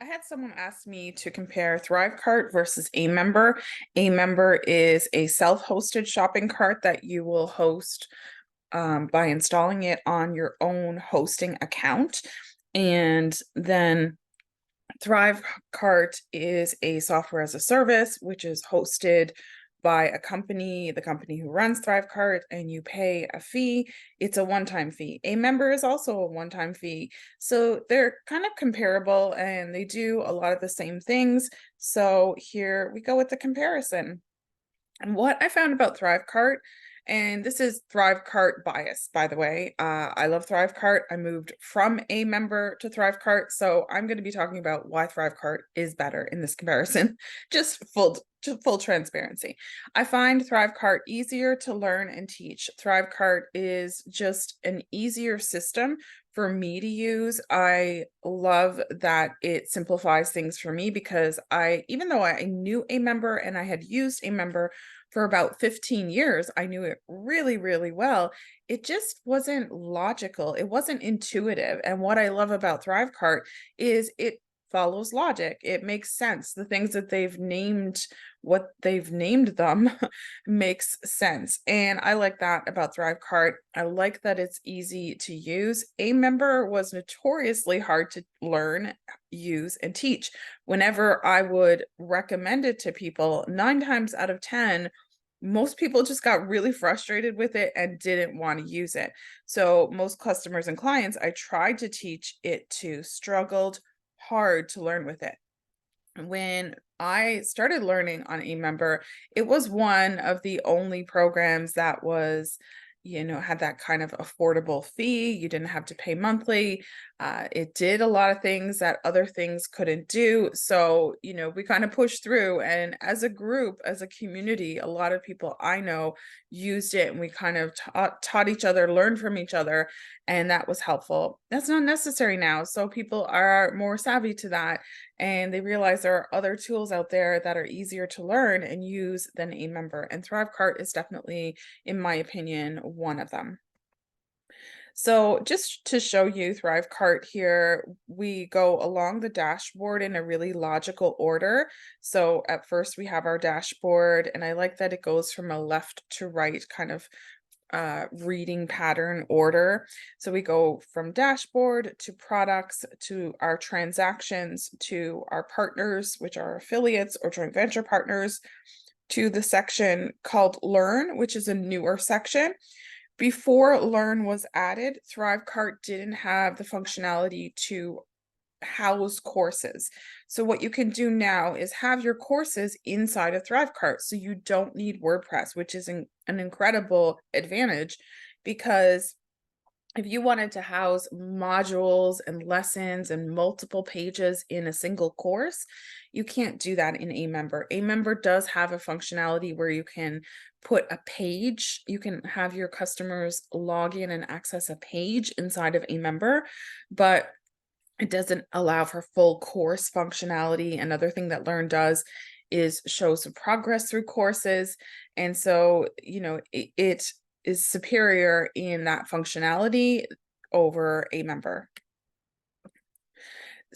I had someone ask me to compare ThriveCart versus Amember. Amember is a self-hosted shopping cart that you will host by installing it on your own hosting account. And then ThriveCart is a software as a service, which is hosted by a company, the company who runs ThriveCart, and you pay a fee. It's a one-time fee. Amember is also a one-time fee. So they're kind of comparable and they do a lot of the same things. So here we go with the comparison. And what I found about ThriveCart, and this is ThriveCart bias, by the way. I love ThriveCart. I moved from Amember to ThriveCart, so I'm going to be talking about why ThriveCart is better in this comparison. Just full transparency. I find ThriveCart easier to learn and teach. ThriveCart is just an easier system for me to use. I love that it simplifies things for me because even though I knew Amember and I had used Amember for about 15 years, I knew it really, really well. It just wasn't logical. It wasn't intuitive. And what I love about ThriveCart is it follows logic. It makes sense. The things that they've named, what they've named them makes sense. And I like that about ThriveCart. I like that it's easy to use. Amember was notoriously hard to learn, use, and teach. Whenever I would recommend it to people, 9 times out of 10, most people just got really frustrated with it and didn't want to use it. So most customers and clients I tried to teach it to struggled hard to learn with it. When I started learning on Amember, it was one of the only programs that was, had that kind of affordable fee. You didn't have to pay monthly. It did a lot of things that other things couldn't do. So, we kind of pushed through. And as a group, as a community, a lot of people I know used it and we kind of taught each other, learned from each other. And that was helpful. That's not necessary now. So people are more savvy to that and they realize there are other tools out there that are easier to learn and use than Amember. And ThriveCart is definitely, in my opinion, one of them. So just to show you ThriveCart here, we go along the dashboard in a really logical order. So at first we have our dashboard, and I like that it goes from a left to right kind of reading pattern order. So we go from dashboard to products to our transactions to our partners, which are affiliates or joint venture partners, to the section called Learn, which is a newer section. Before Learn was added, ThriveCart didn't have the functionality to house courses. So what you can do now is have your courses inside of ThriveCart. So you don't need WordPress, which is an incredible advantage because if you wanted to house modules and lessons and multiple pages in a single course, you can't do that in Amember. Amember does have a functionality where you can put a page, you can have your customers log in and access a page inside of Amember, but it doesn't allow for full course functionality. Another thing that Learn does is shows progress through courses. And so, it is superior in that functionality over Amember.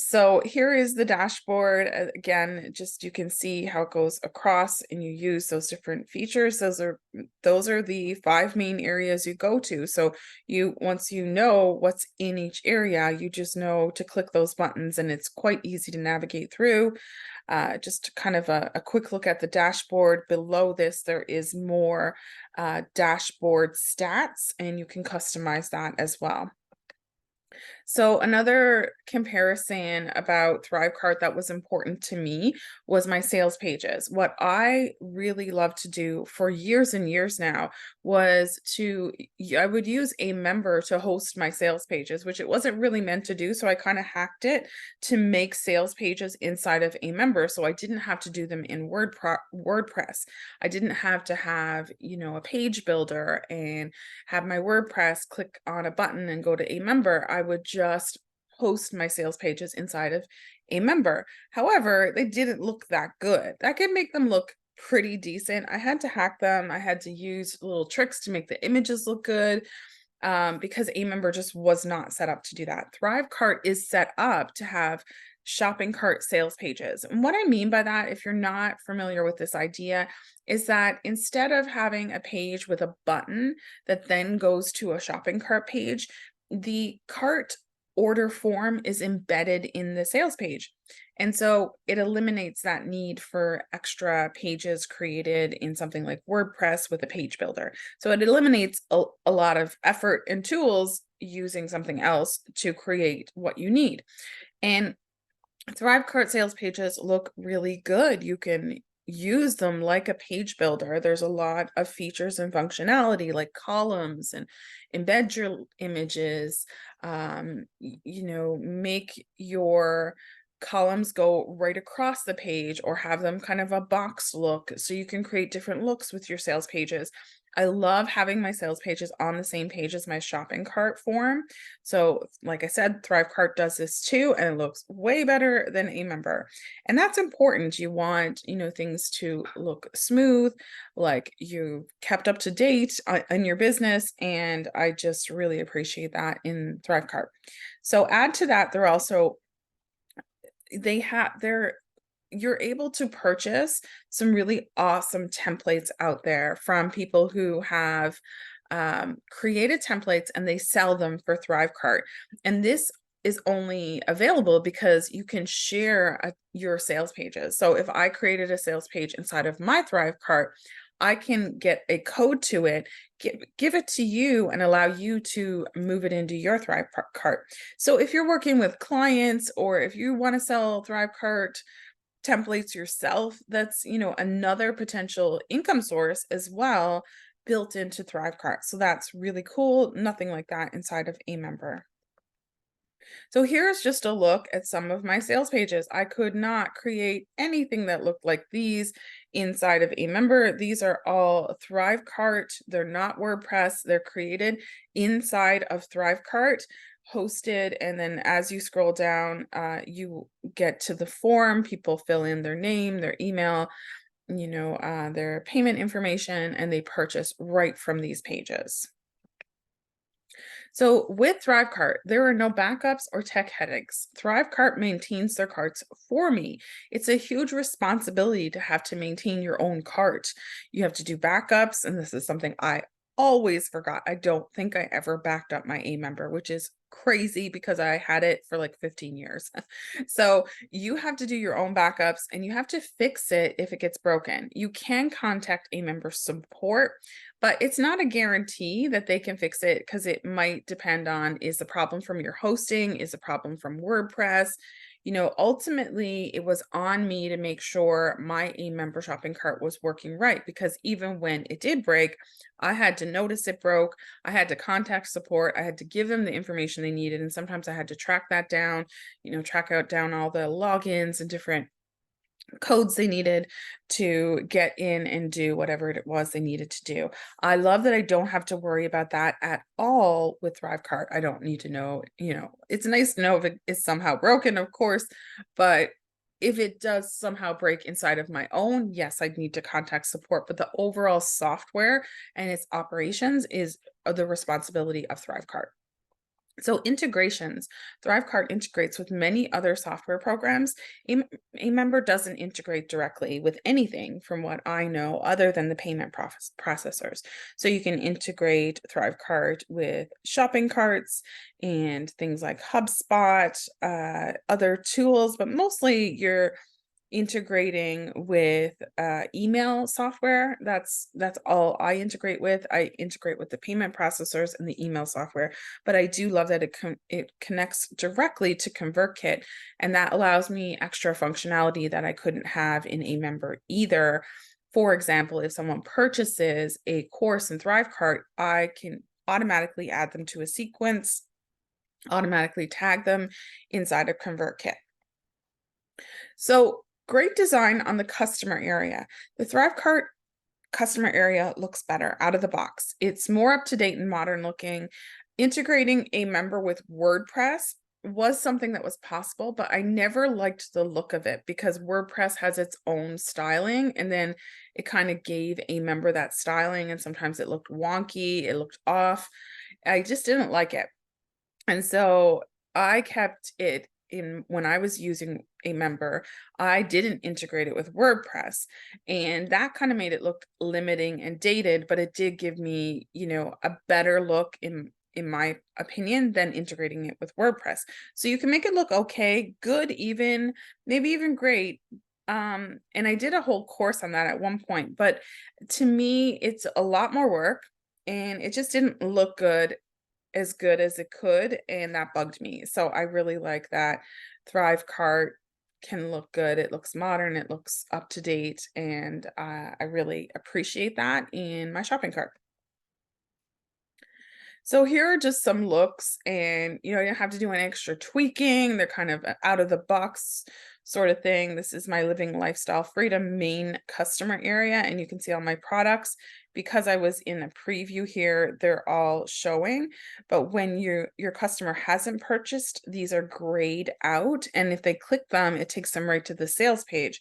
So here is the dashboard. Again, just you can see how it goes across and you use those different features. Those are the 5 main areas you go to. So once you know what's in each area, you just know to click those buttons and it's quite easy to navigate through. Just kind of a quick look at the dashboard. Below this, there is more dashboard stats and you can customize that as well. So another comparison about ThriveCart that was important to me was my sales pages. What I really love to do for years and years now was I would use Amember to host my sales pages, which it wasn't really meant to do. So I kind of hacked it to make sales pages inside of Amember. So I didn't have to do them in WordPress. I didn't have to have, a page builder and have my WordPress, click on a button and go to Amember. I would just host my sales pages inside of Amember. However, they didn't look that good. I could make them look pretty decent. I had to hack them. I had to use little tricks to make the images look good because Amember just was not set up to do that. ThriveCart is set up to have shopping cart sales pages. And what I mean by that, if you're not familiar with this idea, is that instead of having a page with a button that then goes to a shopping cart page, the cart order form is embedded in the sales page. And so it eliminates that need for extra pages created in something like WordPress with a page builder. So it eliminates a lot of effort and tools using something else to create what you need. And ThriveCart sales pages look really good. You can use them like a page builder. There's a lot of features and functionality like columns and embed your images, make your columns go right across the page or have them kind of a box look so you can create different looks with your sales pages. I love having my sales pages on the same page as my shopping cart form. So, like I said, ThriveCart does this too, and it looks way better than Amember. And that's important. You want, things to look smooth, like you kept up to date in your business. And I just really appreciate that in ThriveCart. So add to that, you're able to purchase some really awesome templates out there from people who have created templates and they sell them for ThriveCart. And this is only available because you can share your sales pages. So if I created a sales page inside of my ThriveCart, I can get a code to it, give it to you, and allow you to move it into your ThriveCart. So if you're working with clients or if you want to sell ThriveCart templates yourself, that's, another potential income source as well built into ThriveCart. So that's really cool. Nothing like that inside of Amember. So here's just a look at some of my sales pages. I could not create anything that looked like these inside of Amember. These are all ThriveCart. They're not WordPress. They're created inside of ThriveCart, hosted, and then as you scroll down, you get to the form. People fill in their name, their email, their payment information, and they purchase right from these pages. So with ThriveCart, there are no backups or tech headaches. ThriveCart maintains their carts for me. It's a huge responsibility to have to maintain your own cart. You have to do backups, and this is something I always forgot. I don't think I ever backed up my Amember, which is crazy because I had it for like 15 years. So you have to do your own backups and you have to fix it if it gets broken. You can contact Amember support, but it's not a guarantee that they can fix it because it might depend on, is the problem from your hosting? Is the problem from WordPress? Ultimately, it was on me to make sure my Amember shopping cart was working right, because even when it did break, I had to notice it broke. I had to contact support. I had to give them the information they needed. And sometimes I had to track that down, track out down all the logins and different codes they needed to get in and do whatever it was they needed to do. I love that I don't have to worry about that at all with ThriveCart. I don't need to know, it's nice to know if it is somehow broken, of course, but if it does somehow break inside of my own, yes, I'd need to contact support, but the overall software and its operations is the responsibility of ThriveCart. So integrations, ThriveCart integrates with many other software programs. Amember doesn't integrate directly with anything from what I know other than the payment processors. So you can integrate ThriveCart with shopping carts and things like HubSpot, other tools, but mostly you're integrating with email software. That's all I integrate with. I integrate with the payment processors and the email software, but I do love that it connects directly to ConvertKit, and that allows me extra functionality that I couldn't have in Amember either. For example, if someone purchases a course in ThriveCart, I can automatically add them to a sequence, automatically tag them inside of ConvertKit. So great design on the customer area. The ThriveCart customer area looks better out of the box. It's more up to date and modern looking. Integrating Amember with WordPress was something that was possible, but I never liked the look of it because WordPress has its own styling, and then it kind of gave Amember that styling, and sometimes it looked wonky, it looked off. I just didn't like it. And so I kept it when I was using Amember, I didn't integrate it with WordPress, and that kind of made it look limiting and dated, but it did give me, a better look in my opinion than integrating it with WordPress. So you can make it look okay, good, even, maybe even great. And I did a whole course on that at one point, but to me, it's a lot more work and it just didn't look good as it could, and that bugged me. So I really like that ThriveCart can look good. It looks modern, it looks up to date, and I really appreciate that in my shopping cart. So here are just some looks, and you don't have to do any extra tweaking. They're kind of out of the box sort of thing. This is my Living Lifestyle Freedom main customer area, and you can see all my products. Because I was in a preview here, they're all showing. But when your customer hasn't purchased, these are grayed out, and if they click them, it takes them right to the sales page.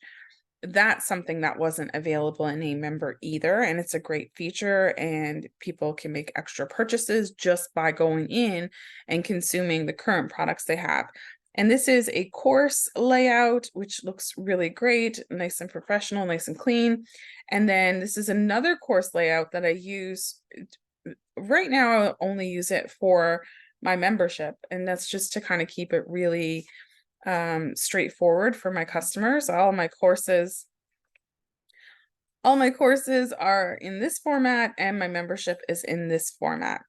That's something that wasn't available in Amember either, and it's a great feature, and people can make extra purchases just by going in and consuming the current products they have. And this is a course layout, which looks really great, nice and professional, nice and clean. And then this is another course layout that I use right now. I only use it for my membership, and that's just to kind of keep it really straightforward for my customers. All my courses are in this format, and my membership is in this format.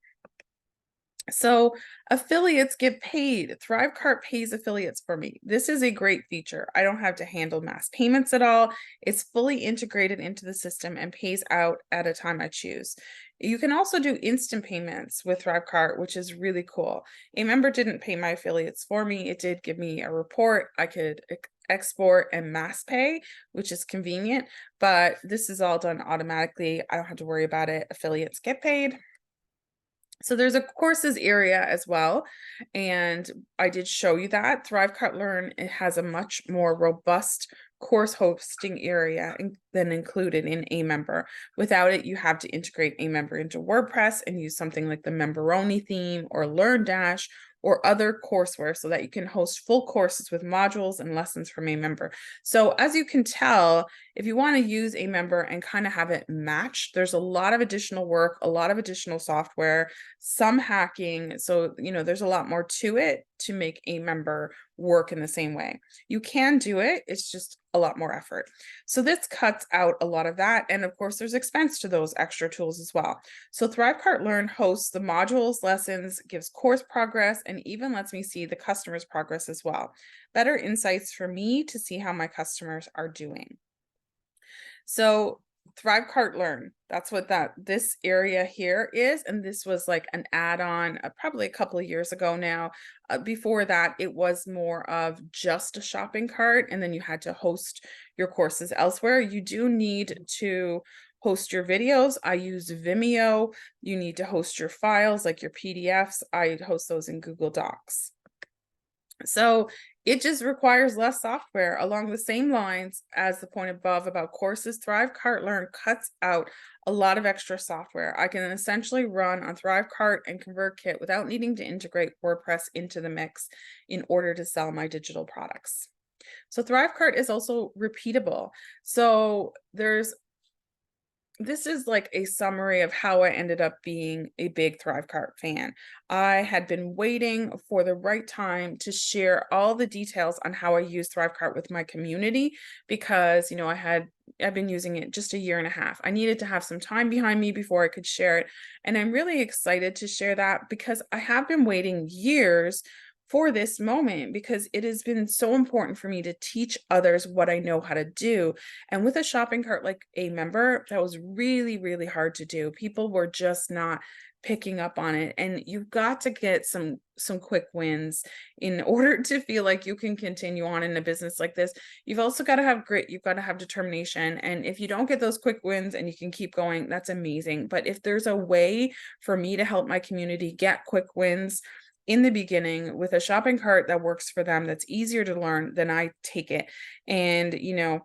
So affiliates get paid. ThriveCart pays affiliates for me. This is a great feature. I don't have to handle mass payments at all. It's fully integrated into the system and pays out at a time I choose. You can also do instant payments with ThriveCart, which is really cool. Amember didn't pay my affiliates for me. It did give me a report. I could export and mass pay, which is convenient, but this is all done automatically. I don't have to worry about it. Affiliates get paid. So there's a courses area as well, and I did show you that. ThriveCart Learn, it has a much more robust course hosting area than included in Amember. Without it, you have to integrate Amember into WordPress and use something like the Memberoni theme or LearnDash or other courseware so that you can host full courses with modules and lessons from Amember. So as you can tell, if you want to use Amember and kind of have it match, there's a lot of additional work, a lot of additional software, some hacking. So, there's a lot more to it to make Amember work in the same way. You can do it, it's just a lot more effort. So this cuts out a lot of that. And of course, there's expense to those extra tools as well. So ThriveCart Learn hosts the modules, lessons, gives course progress, and even lets me see the customer's progress as well. Better insights for me to see how my customers are doing. So ThriveCart Learn, that's what this area here is. And this was like an add-on probably a couple of years ago now. Before that, it was more of just a shopping cart, and then you had to host your courses elsewhere. You do need to host your videos. I use Vimeo. You need to host your files, like your PDFs. I host those in Google Docs. So it just requires less software. Along the same lines as the point above about courses, ThriveCart Learn cuts out a lot of extra software. I can essentially run on ThriveCart and ConvertKit without needing to integrate WordPress into the mix in order to sell my digital products. So ThriveCart is also repeatable. So this is like a summary of how I ended up being a big ThriveCart fan. I had been waiting for the right time to share all the details on how I use ThriveCart with my community because, I've been using it just a year and a half. I needed to have some time behind me before I could share it. And I'm really excited to share that because I have been waiting years for this moment because it has been so important for me to teach others what I know how to do. And with a shopping cart like Amember, that was really, really hard to do. People were just not picking up on it, and you've got to get some quick wins in order to feel like you can continue on in a business like this. You've also got to have grit, you've got to have determination, and if you don't get those quick wins and you can keep going, that's amazing. But if there's a way for me to help my community get quick wins in the beginning with a shopping cart that works for them, that's easier to learn, then I take it. And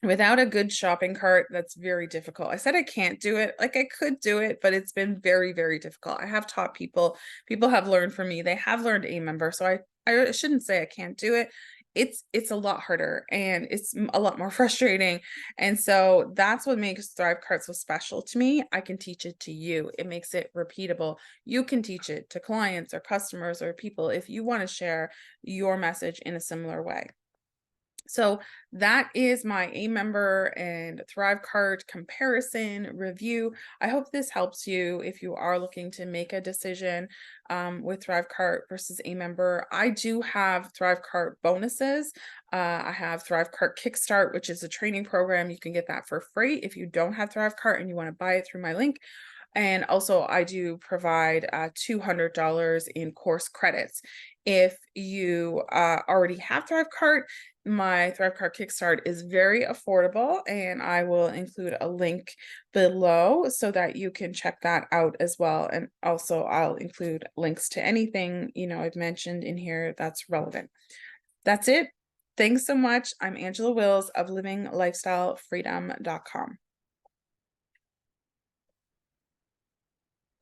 without a good shopping cart, that's very difficult. I said I can't do it. Like, I could do it, but it's been very, very difficult. I have taught people have learned from me. They have learned Amember. So I I shouldn't say I can't do it. It's a lot harder and it's a lot more frustrating. And so that's what makes ThriveCart so special to me. I can teach it to you. It makes it repeatable. You can teach it to clients or customers or people if you want to share your message in a similar way. So that is my Amember and ThriveCart comparison review. I hope this helps you if you are looking to make a decision with ThriveCart versus Amember. I do have ThriveCart bonuses. I have ThriveCart Kickstart, which is a training program. You can get that for free if you don't have ThriveCart and you want to buy it through my link. And also, I do provide $200 in course credits. If you already have ThriveCart, my ThriveCart Kickstart is very affordable, and I will include a link below so that you can check that out as well. And also, I'll include links to anything I've mentioned in here that's relevant. That's it. Thanks so much. I'm Angela Wills of livinglifestylefreedom.com.